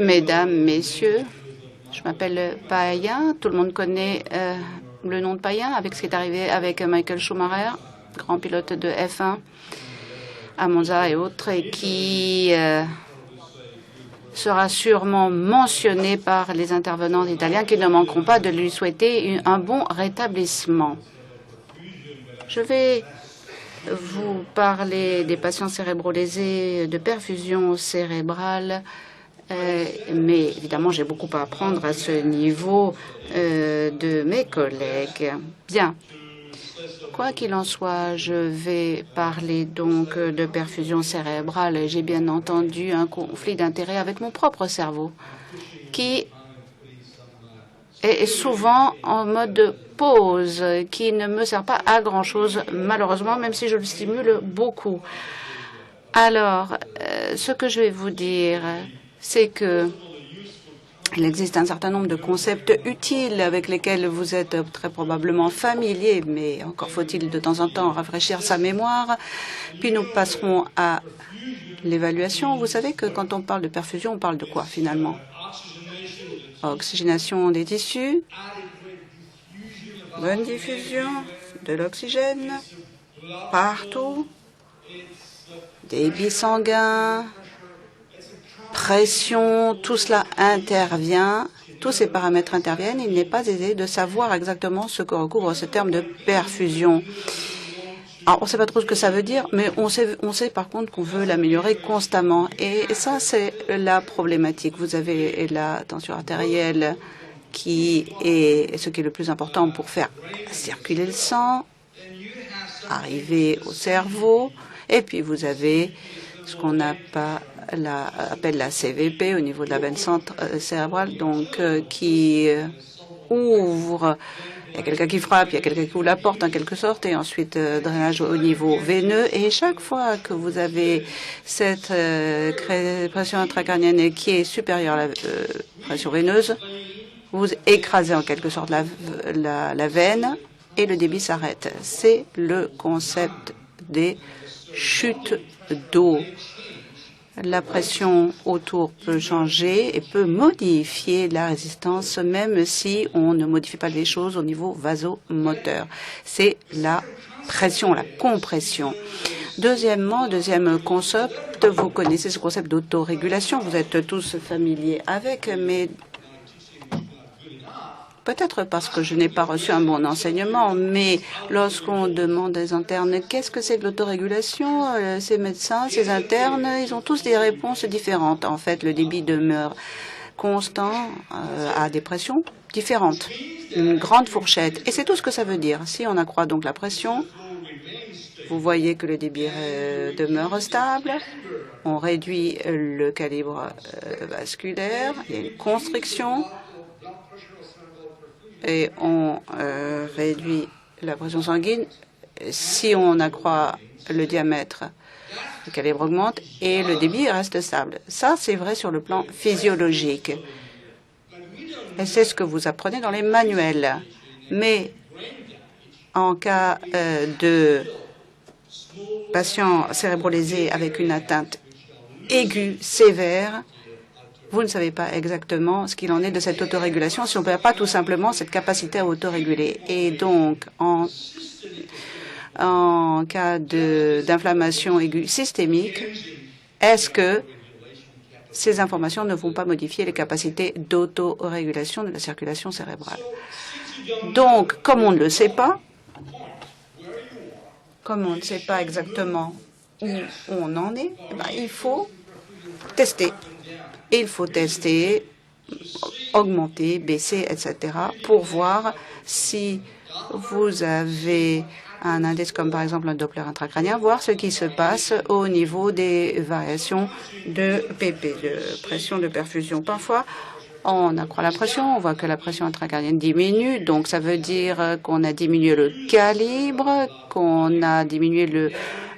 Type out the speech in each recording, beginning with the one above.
Mesdames, Messieurs, je m'appelle Payen. Tout le monde connaît le nom de Payen avec ce qui est arrivé avec Michael Schumacher, grand pilote de F1 à Monza et autres, et qui sera sûrement mentionné par les intervenants italiens qui ne manqueront pas de lui souhaiter un bon rétablissement. Je vais vous parler des patients cérébrolésés de perfusion cérébrale. Mais évidemment, j'ai beaucoup à apprendre à ce niveau de mes collègues. Bien. Quoi qu'il en soit, je vais parler donc de perfusion cérébrale. J'ai bien entendu un conflit d'intérêts avec mon propre cerveau, qui est souvent en mode pause, qui ne me sert pas à grand-chose, malheureusement, même si je le stimule beaucoup. Alors, ce que je vais vous dire, c'est que il existe un certain nombre de concepts utiles avec lesquels vous êtes très probablement familiers, mais encore faut-il de temps en temps rafraîchir sa mémoire. Puis nous passerons à l'évaluation. Vous savez que quand on parle de perfusion, on parle de quoi finalement? Oxygénation des tissus, bonne diffusion de l'oxygène partout, débit sanguin, pression, tout cela intervient, tous ces paramètres interviennent. Il n'est pas aisé de savoir exactement ce que recouvre ce terme de perfusion. Alors, on ne sait pas trop ce que ça veut dire, mais on sait par contre qu'on veut l'améliorer constamment. Et ça, c'est la problématique. Vous avez la tension artérielle qui est ce qui est le plus important pour faire circuler le sang, arriver au cerveau. Et puis, vous avez ce qu'on appelle la CVP au niveau de la veine cérébrale, donc qui ouvre. Il y a quelqu'un qui frappe, il y a quelqu'un qui ouvre la porte en quelque sorte, et ensuite drainage au niveau veineux. Et chaque fois que vous avez cette pression intracardienne qui est supérieure à la pression veineuse, vous écrasez en quelque sorte la veine et le débit s'arrête. C'est le concept des chutes d'eau. La pression autour peut changer et peut modifier la résistance, même si on ne modifie pas les choses au niveau vasomoteur. C'est la pression, la compression. Deuxièmement, deuxième concept, vous connaissez ce concept d'autorégulation. Vous êtes tous familiers avec, mais peut-être parce que je n'ai pas reçu un bon enseignement, mais lorsqu'on demande aux internes qu'est-ce que c'est que l'autorégulation, ces médecins, ces internes, ils ont tous des réponses différentes. En fait, le débit demeure constant à des pressions différentes, une grande fourchette. Et c'est tout ce que ça veut dire. Si on accroît donc la pression, vous voyez que le débit demeure stable, on réduit le calibre vasculaire, il y a une constriction, et on réduit la pression sanguine. Si on accroît le diamètre, le calibre augmente et le débit reste stable. Ça, c'est vrai sur le plan physiologique. Et c'est ce que vous apprenez dans les manuels. Mais en cas de patient cérébrolésé avec une atteinte aiguë, sévère, vous ne savez pas exactement ce qu'il en est de cette autorégulation si on ne perd pas tout simplement cette capacité à autoréguler. Et donc, en cas d'inflammation aiguë systémique, est-ce que ces informations ne vont pas modifier les capacités d'autorégulation de la circulation cérébrale? Donc, comme on ne le sait pas, comme on ne sait pas exactement où on en est, il faut tester. Et il faut tester, augmenter, baisser, etc. pour voir si vous avez un indice comme par exemple un Doppler intracrânien, voir ce qui se passe au niveau des variations de PP, de pression de perfusion. Parfois, on accroît la pression, on voit que la pression intracardienne diminue, donc ça veut dire qu'on a diminué le calibre, qu'on a diminué le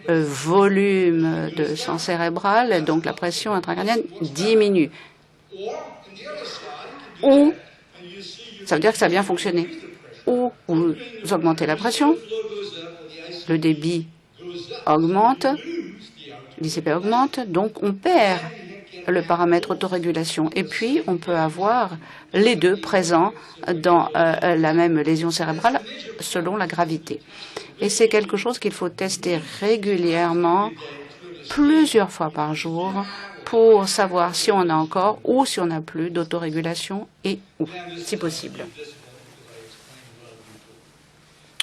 volume de sang cérébral, donc la pression intracardienne diminue. Ou, ça veut dire que ça a bien fonctionné. Ou vous augmentez la pression, le débit augmente, l'ICP augmente, donc on perd le paramètre autorégulation. Et puis, on peut avoir les deux présents dans la même lésion cérébrale selon la gravité. Et c'est quelque chose qu'il faut tester régulièrement, plusieurs fois par jour, pour savoir si on a encore ou si on n'a plus d'autorégulation et où, si possible.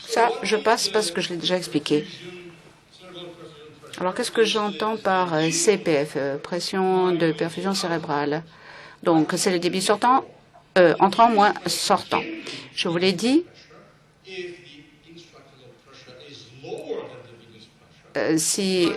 Ça, je passe parce que je l'ai déjà expliqué. Alors, qu'est-ce que j'entends par CPF, pression de perfusion cérébrale? Donc, c'est le débit sortant, entrant moins sortant. Je vous l'ai dit, si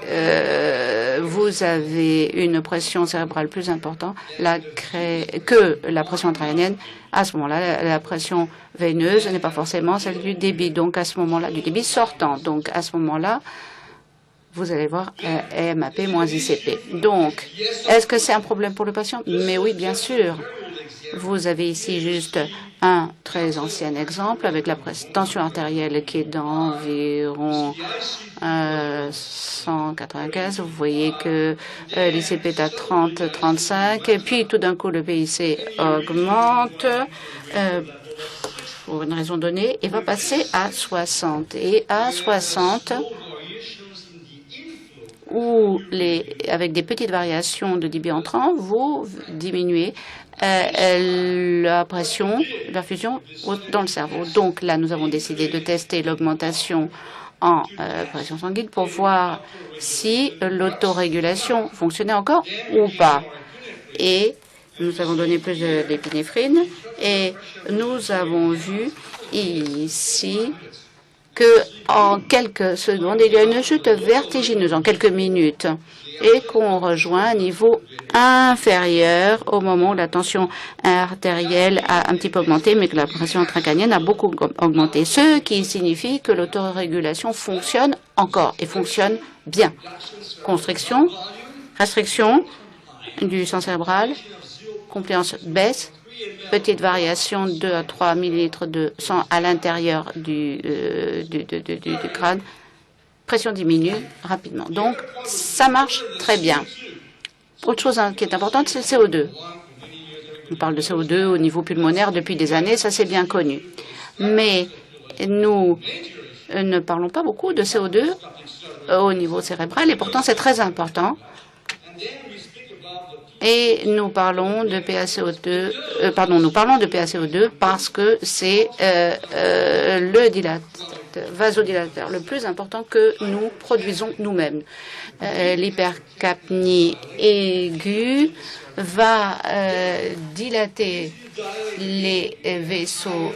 vous avez une pression cérébrale plus importante que la pression intra-crânienne, à ce moment-là, la pression veineuse n'est pas forcément celle du débit. Donc, à ce moment-là, du débit sortant. Donc, à ce moment-là, vous allez voir EMAP moins ICP. Donc, est-ce que c'est un problème pour le patient? Mais oui, bien sûr. Vous avez ici juste un très ancien exemple avec la tension artérielle qui est d'environ 195. Vous voyez que l'ICP est à 30-35 et puis tout d'un coup le PIC augmente pour une raison donnée et va passer à 60. Et à 60, avec des petites variations de débit entrant, vous diminuez la pression, la perfusion dans le cerveau. Donc là, nous avons décidé de tester l'augmentation en pression sanguine pour voir si l'autorégulation fonctionnait encore ou pas. Et nous avons donné plus d'épinéphrine et nous avons vu ici qu'en quelques secondes, il y a une chute vertigineuse en quelques minutes et qu'on rejoint un niveau inférieur au moment où la tension artérielle a un petit peu augmenté, mais que la pression intracrânienne a beaucoup augmenté, ce qui signifie que l'autorégulation fonctionne encore et fonctionne bien. Constriction, restriction du sang cérébral, compliance baisse, petite variation de 2 à 3 millilitres de sang à l'intérieur du crâne, pression diminue rapidement. Donc, ça marche très bien. Autre chose qui est importante, c'est le CO2. On parle de CO2 au niveau pulmonaire depuis des années, ça c'est bien connu. Mais nous ne parlons pas beaucoup de CO2 au niveau cérébral et pourtant c'est très important. Et nous parlons de PaCO2, nous parlons de PaCO2 parce que c'est le vasodilateur le plus important que nous produisons nous-mêmes. L'hypercapnie aiguë va dilater les vaisseaux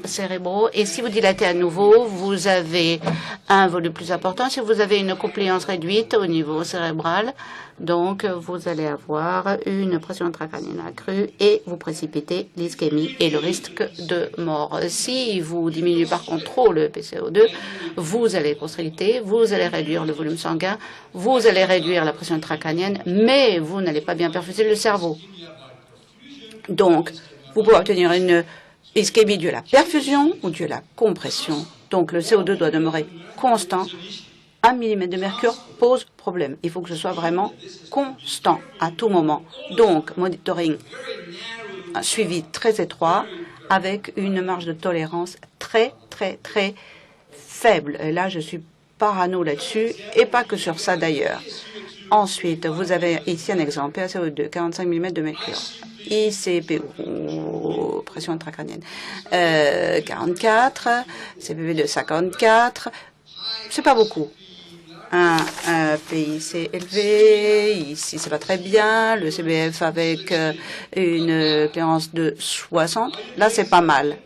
cérébraux et si vous dilatez à nouveau, vous avez un volume plus important. Si vous avez une compliance réduite au niveau cérébral, donc vous allez avoir une pression intracrânienne accrue et vous précipitez l'ischémie et le risque de mort. Si vous diminuez par contre trop le PCO2, vous allez constricter, vous allez réduire le volume sanguin, vous allez réduire la pression intracrânienne, mais vous n'allez pas bien perfuser le cerveau. Donc, vous pouvez obtenir une ischémie due à la perfusion ou due à la compression. Donc, le CO2 doit demeurer constant. 1 mm de mercure pose problème. Il faut que ce soit vraiment constant à tout moment. Donc, monitoring, un suivi très étroit avec une marge de tolérance très, très, très faible. Et là, je suis parano là-dessus et pas que sur ça d'ailleurs. Ensuite, vous avez ici un exemple, PaCO2, 45 mm de mercure. ICP, pression intracrânienne, 44, CPV de 54, c'est pas beaucoup. Un PIC élevé, ici c'est pas très bien, le CBF avec une cléarance de 60, là c'est pas mal.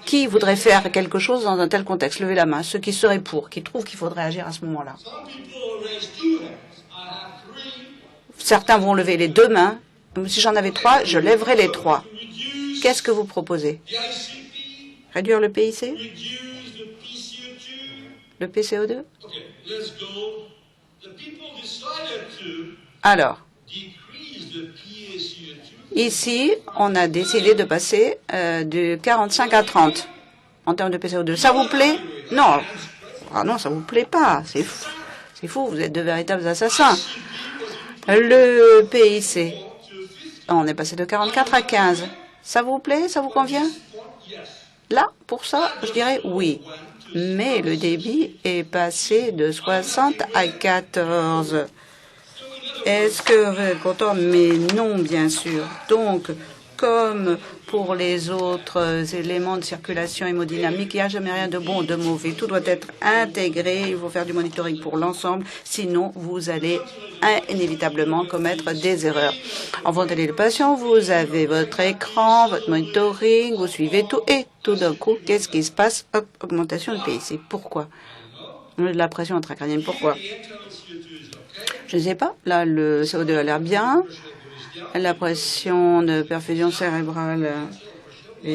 Qui voudrait faire quelque chose dans un tel contexte? Levez la main, ceux qui seraient pour, qui trouvent qu'il faudrait agir à ce moment-là. Certains vont lever les 2 mains. Si j'en avais 3, je lèverais les 3. Qu'est-ce que vous proposez? Réduire le PIC? Le PCO2? Alors, ici, on a décidé de passer de 45 à 30 en termes de PCO2. Ça vous plaît? Non. Ah non, ça vous plaît pas. C'est fou. C'est fou, vous êtes de véritables assassins. Le PIC, on est passé de 44 à 15. Ça vous plaît? Ça vous convient? Là, pour ça, je dirais oui. Mais le débit est passé de 60 à 14. Est-ce que vous êtes content? Mais non, bien sûr. Donc, comme pour les autres éléments de circulation hémodynamique, il n'y a jamais rien de bon ou de mauvais. Tout doit être intégré. Il faut faire du monitoring pour l'ensemble. Sinon, vous allez inévitablement commettre des erreurs. En vous allez le patient, vous avez votre écran, votre monitoring, vous suivez tout. Et tout d'un coup, qu'est-ce qui se passe? Hop, augmentation de PIC. Pourquoi? La pression intracrânienne. Pourquoi? Je ne sais pas. Là, le CO2 a l'air bien. La pression de perfusion cérébrale,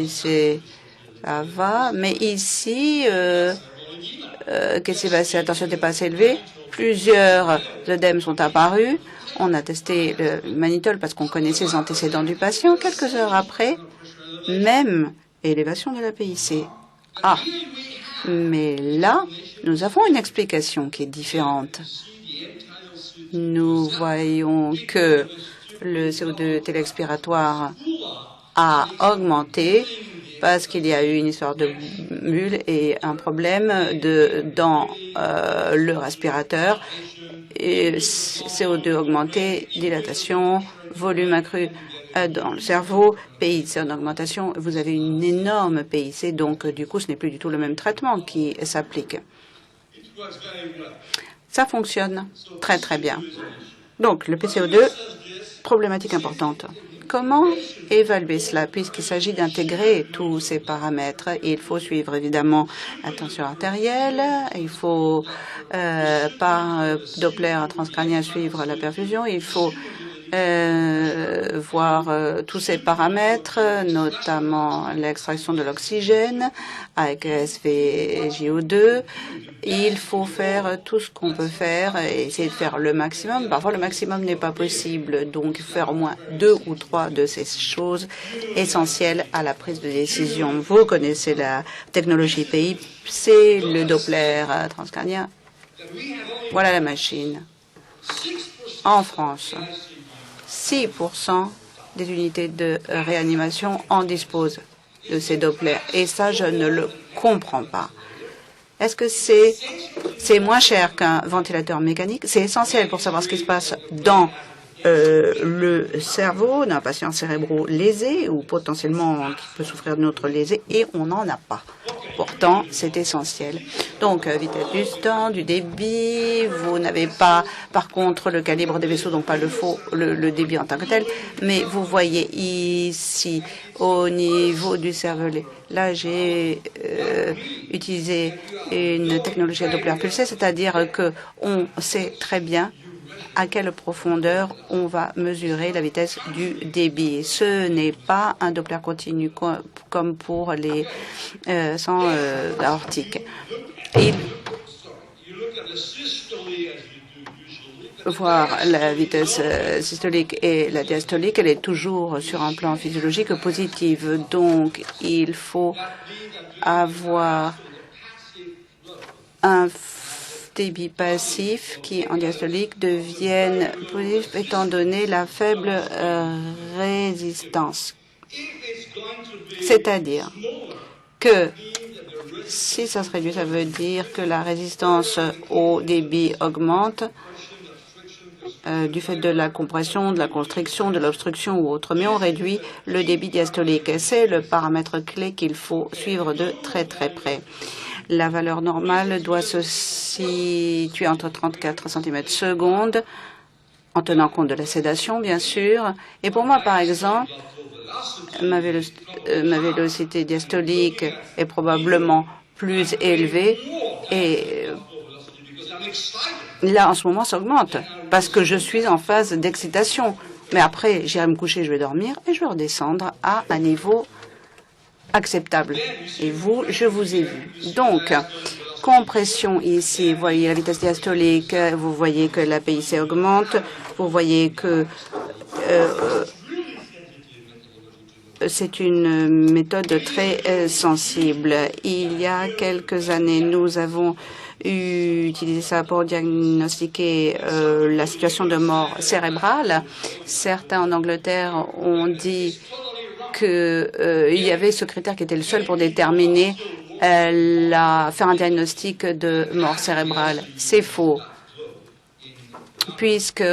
ça va. Mais ici, qu'est-ce qui s'est passé? La tension n'était pas assez élevée. Plusieurs œdèmes sont apparus. On a testé le mannitol parce qu'on connaissait les antécédents du patient. Quelques heures après, même élévation de la PIC. Ah, mais là, nous avons une explication qui est différente. Nous voyons que le CO2 télexpiratoire a augmenté parce qu'il y a eu une histoire de bulle et un problème dans le respirateur. Et CO2 augmenté, dilatation, volume accru dans le cerveau, PIC en augmentation. Vous avez une énorme PIC, donc du coup, ce n'est plus du tout le même traitement qui s'applique. Ça fonctionne très, très bien. Donc, le PCO2, problématique importante. Comment évaluer cela? Puisqu'il s'agit d'intégrer tous ces paramètres, il faut suivre évidemment la tension artérielle, il faut par Doppler transcrânien suivre la perfusion, il faut voir tous ces paramètres, notamment l'extraction de l'oxygène avec SVJO2. Il faut faire tout ce qu'on peut faire et essayer de faire le maximum. Parfois, le maximum n'est pas possible, donc il faut faire au moins 2 ou 3 de ces choses essentielles à la prise de décision. Vous connaissez la technologie PIP, c'est le Doppler transcrânien. Voilà la machine. En France, 6% des unités de réanimation en disposent de ces Dopplers. Et ça, je ne le comprends pas. Est-ce que c'est moins cher qu'un ventilateur mécanique? C'est essentiel pour savoir ce qui se passe dans le cerveau d'un patient cérébro lésé ou potentiellement qui peut souffrir d'une autre lésée, et on n'en a pas. Pourtant, c'est essentiel. Donc, vitesse du temps, du débit, vous n'avez pas, par contre, le calibre des vaisseaux, donc pas le débit en tant que tel, mais vous voyez ici, au niveau du cervelet, là, j'ai utilisé une technologie à Doppler pulsé, c'est-à-dire qu'on sait très bien à quelle profondeur on va mesurer la vitesse du débit. Ce n'est pas un Doppler continu comme pour les sangs aortiques. Voir la vitesse systolique et la diastolique, elle est toujours sur un plan physiologique positif. Donc, il faut avoir un débit passif qui, en diastolique, devienne positif étant donné la faible résistance. C'est-à-dire que si ça se réduit, ça veut dire que la résistance au débit augmente du fait de la compression, de la constriction, de l'obstruction ou autre. Mais on réduit le débit diastolique. C'est le paramètre clé qu'il faut suivre de très très près. La valeur normale doit se situer entre 34 cm/s, en tenant compte de la sédation, bien sûr. Et pour moi, par exemple, ma vélocité diastolique est probablement plus élevée. Et là, en ce moment, ça augmente parce que je suis en phase d'excitation. Mais après, j'irai me coucher, je vais dormir et je vais redescendre à un niveau acceptable. Et vous, je vous ai vu. Donc, compression ici, vous voyez la vitesse diastolique, vous voyez que la PIC augmente, vous voyez que c'est une méthode très sensible. Il y a quelques années, nous avons utiliser ça pour diagnostiquer la situation de mort cérébrale. Certains en Angleterre ont dit qu'il y avait ce critère qui était le seul pour déterminer faire un diagnostic de mort cérébrale. C'est faux, puisque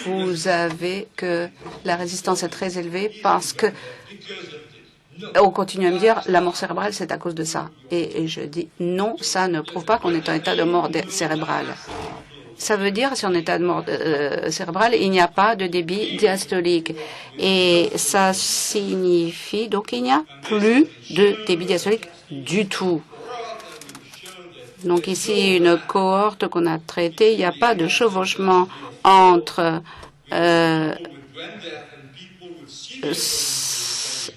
vous avez que la résistance est très élevée parce que on continue à me dire la mort cérébrale, c'est à cause de ça. Et je dis non, ça ne prouve pas qu'on est en état de mort cérébrale. Ça veut dire, si on est en état de mort cérébrale, il n'y a pas de débit diastolique. Et ça signifie donc qu'il n'y a plus de débit diastolique du tout. Donc ici, une cohorte qu'on a traitée, il n'y a pas de chevauchement entre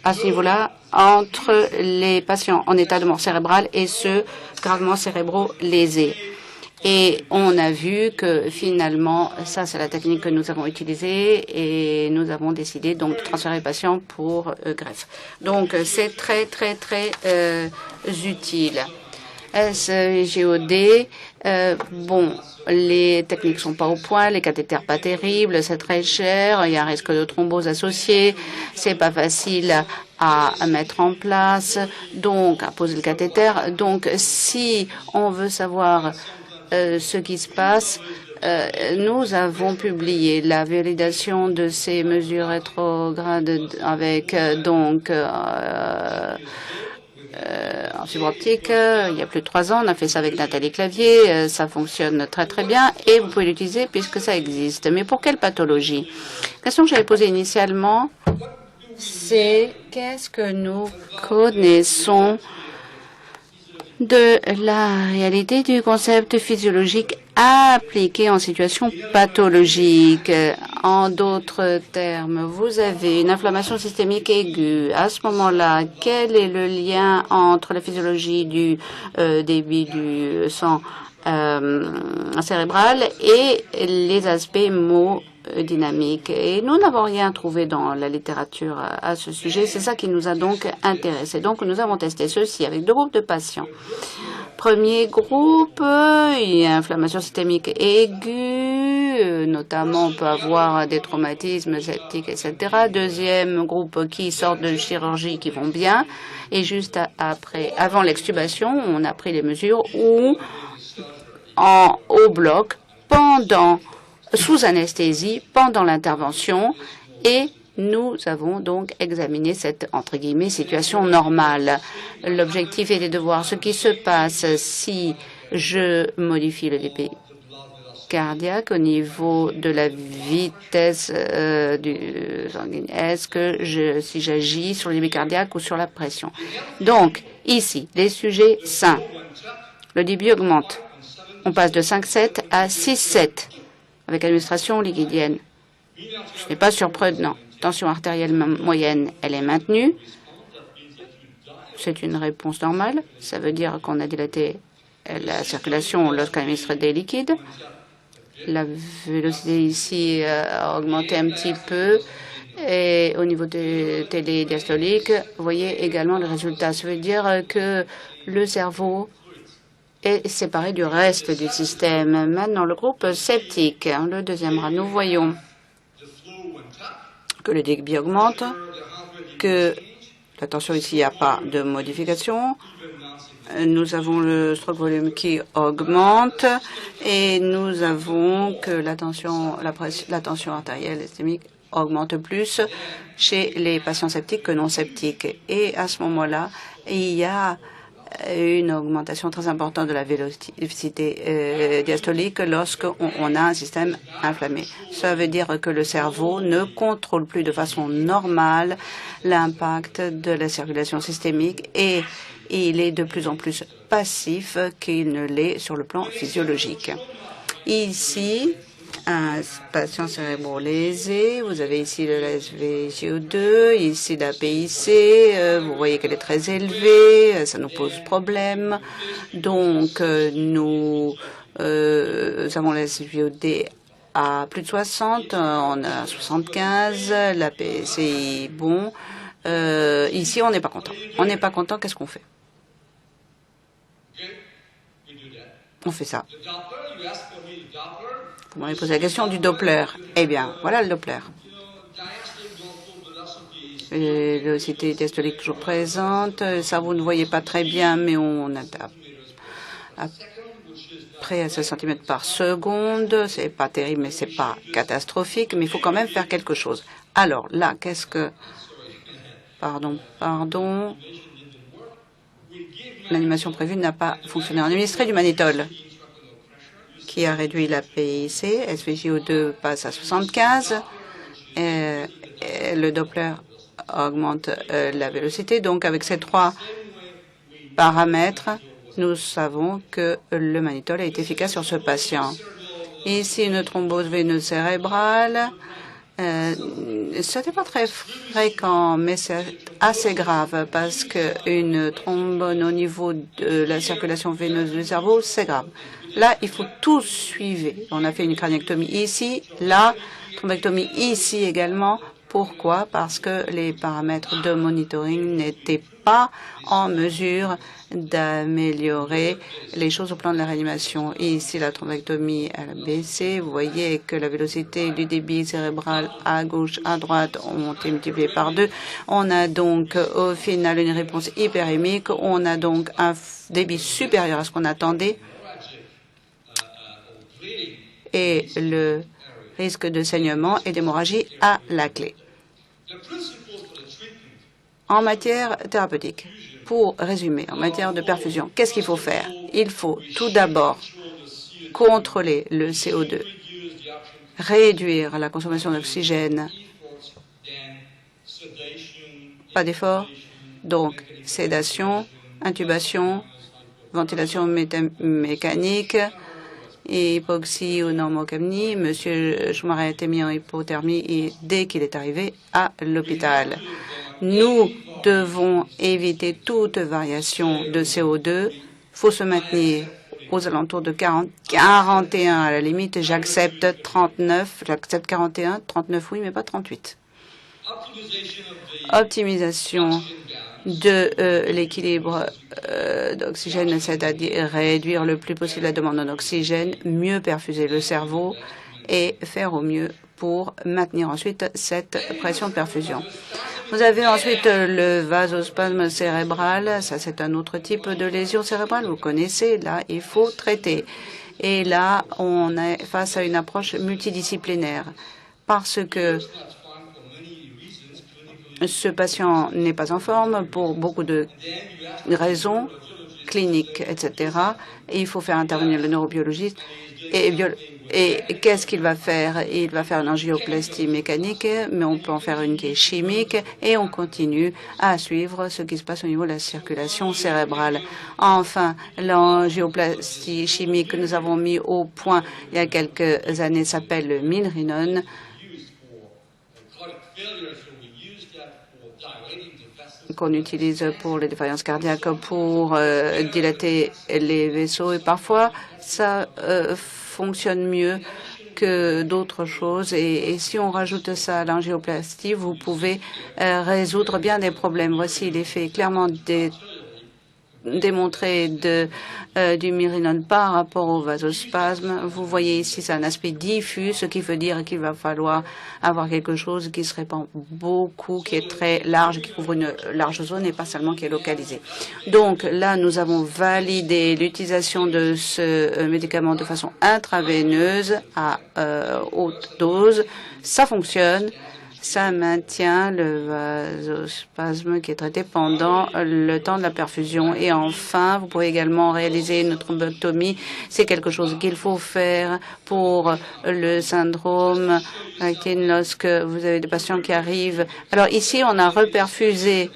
à ce niveau-là, entre les patients en état de mort cérébrale et ceux gravement cérébro-lésés. Et on a vu que finalement, ça c'est la technique que nous avons utilisée et nous avons décidé donc de transférer les patients pour greffe. Donc c'est très très très utile. SGOD, bon, les techniques sont pas au point, les cathéters pas terribles, c'est très cher, il y a un risque de thrombose associé, c'est pas facile à mettre en place, donc à poser le cathéter. Donc si on veut savoir ce qui se passe, nous avons publié la validation de ces mesures rétrogrades avec en fibre optique, il y a plus de 3 ans, on a fait ça avec Nathalie Clavier, ça fonctionne très très bien et vous pouvez l'utiliser puisque ça existe. Mais pour quelle pathologie? La question que j'avais posée initialement, c'est qu'est-ce que nous connaissons de la réalité du concept physiologique appliqué en situation pathologique. En d'autres termes, vous avez une inflammation systémique aiguë. À ce moment-là, quel est le lien entre la physiologie du débit du sang cérébral et les aspects hémodynamiques? Et nous n'avons rien trouvé dans la littérature à ce sujet. C'est ça qui nous a donc intéressés. Donc, nous avons testé ceci avec 2 groupes de patients. Premier groupe, il y a inflammation systémique aiguë, notamment on peut avoir des traumatismes septiques, etc. Deuxième groupe qui sortent de chirurgie qui vont bien. Et juste après, avant l'extubation, on a pris les mesures où, au bloc, sous anesthésie, pendant l'intervention, et nous avons donc examiné cette, entre guillemets, situation normale. L'objectif était de voir ce qui se passe si je modifie le débit cardiaque au niveau de la vitesse du sanguine. Est-ce que si j'agis sur le débit cardiaque ou sur la pression? Donc, ici, les sujets sains. Le débit augmente. On passe de 5,7 à 6,7 avec administration liquidienne. Ce n'est pas surprenant. Tension artérielle moyenne, elle est maintenue. C'est une réponse normale. Ça veut dire qu'on a dilaté la circulation lorsqu'on administre des liquides. La vélocité ici a augmenté un petit peu. Et au niveau des télédiastoliques, vous voyez également le résultat. Ça veut dire que le cerveau est séparé du reste du système. Maintenant, le groupe septique, le deuxième bras, nous voyons que le débit augmente, que la tension ici, il n'y a pas de modification. Nous avons le stroke volume qui augmente et nous avons que la tension artérielle systémique augmente plus chez les patients septiques que non septiques. Et à ce moment-là, il y a une augmentation très importante de la vélocité diastolique lorsqu'on a un système inflammé. Ça veut dire que le cerveau ne contrôle plus de façon normale l'impact de la circulation systémique et il est de plus en plus passif qu'il ne l'est sur le plan physiologique. Ici, un patient cérébro-lésé, vous avez ici le SVGO2, ici la PIC, vous voyez qu'elle est très élevée, ça nous pose problème. Donc, nous avons la SVGO2 à plus de 60, on a 75, la PCI, bon, ici, on n'est pas content. On n'est pas content, qu'est-ce qu'on fait? On fait ça. Vous m'avez posé la question du Doppler. Eh bien, voilà le Doppler. Le cité diastolique toujours présente. Ça, vous ne voyez pas très bien, mais on a près à 16 cm par seconde. C'est pas terrible, mais c'est pas catastrophique. Mais il faut quand même faire quelque chose. Alors là, qu'est-ce que... Pardon. L'animation prévue n'a pas fonctionné. On a administré du mannitol qui a réduit la PIC. SVJO2 passe à 75. Le Doppler augmente la vélocité. Donc, avec ces trois paramètres, nous savons que le mannitol est efficace sur ce patient. Ici, une thrombose veineuse cérébrale. Ce n'était pas très fréquent, mais c'est assez grave parce qu'une thrombone au niveau de la circulation veineuse du cerveau, c'est grave. Là, il faut tout suivre. On a fait une craniectomie ici, là, thrombectomie ici également. Pourquoi? Parce que les paramètres de monitoring n'étaient pas en mesure d'améliorer les choses au plan de la réanimation. Et ici, la thrombectomie a baissé. Vous voyez que la vélocité du débit cérébral à gauche, à droite ont été multipliées par 2. On a donc au final une réponse hyperémique. On a donc un débit supérieur à ce qu'on attendait. Et le risque de saignement et d'hémorragie à la clé. En matière thérapeutique, pour résumer, en matière de perfusion, qu'est-ce qu'il faut faire? Il faut tout d'abord contrôler le CO2, réduire la consommation d'oxygène, pas d'effort, donc sédation, intubation, ventilation mécanique, hypoxie ou normocapnie. Monsieur Schumacher a été mis en hypothermie dès qu'il est arrivé à l'hôpital. Nous devons éviter toute variation de CO2. Il faut se maintenir aux alentours de 41 à la limite. J'accepte 39, j'accepte 41, 39 oui, mais pas 38. Optimisation de l'équilibre d'oxygène, c'est-à-dire réduire le plus possible la demande en oxygène, mieux perfuser le cerveau et faire au mieux pour maintenir ensuite cette pression de perfusion. Vous avez ensuite le vasospasme cérébral. Ça, c'est un autre type de lésion cérébrale. Vous connaissez. Là, il faut traiter. Et là, on est face à une approche multidisciplinaire parce que ce patient n'est pas en forme pour beaucoup de raisons cliniques, etc. Et il faut faire intervenir le neurobiologiste. Et qu'est-ce qu'il va faire? Il va faire une angioplastie mécanique, mais on peut en faire une qui est chimique, et on continue à suivre ce qui se passe au niveau de la circulation cérébrale. Enfin, l'angioplastie chimique que nous avons mis au point il y a quelques années s'appelle le Milrinone. Qu'on utilise pour les défaillances cardiaques, pour dilater les vaisseaux. Et parfois, ça fonctionne mieux que d'autres choses. Et si on rajoute ça à l'angioplastie, vous pouvez résoudre bien des problèmes. Voici l'effet clairement démontré du Milrinone par rapport au vasospasme. Vous voyez ici, c'est un aspect diffus, ce qui veut dire qu'il va falloir avoir quelque chose qui se répand beaucoup, qui est très large, qui couvre une large zone et pas seulement qui est localisé. Donc là, nous avons validé l'utilisation de ce médicament de façon intraveineuse à haute dose. Ça fonctionne. Ça maintient le vasospasme qui est traité pendant le temps de la perfusion. Et enfin, vous pouvez également réaliser une thrombectomie. C'est quelque chose qu'il faut faire pour le syndrome actine lorsque vous avez des patients qui arrivent. Alors ici, on a reperfusé.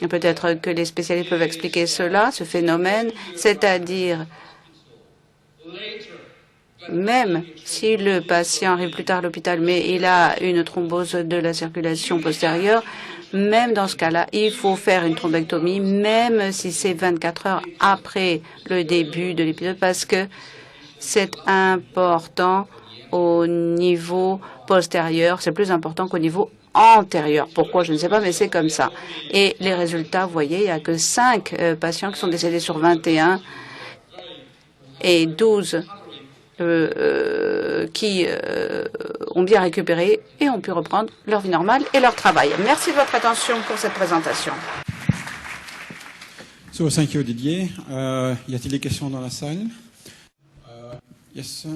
Peut-être que les spécialistes peuvent expliquer cela, ce phénomène, c'est-à-dire même si le patient arrive plus tard à l'hôpital, mais il a une thrombose de la circulation postérieure, même dans ce cas-là, il faut faire une thrombectomie, même si c'est 24 heures après le début de l'épisode, parce que c'est important au niveau postérieur, c'est plus important qu'au niveau antérieure. Pourquoi, je ne sais pas, mais c'est comme ça. Et les résultats, vous voyez, il n'y a que 5 patients qui sont décédés sur 21 et 12 qui ont bien récupéré et ont pu reprendre leur vie normale et leur travail. Merci de votre attention pour cette présentation. So, thank you, Didier. Y a-t-il des questions dans la salle? Yes, sir.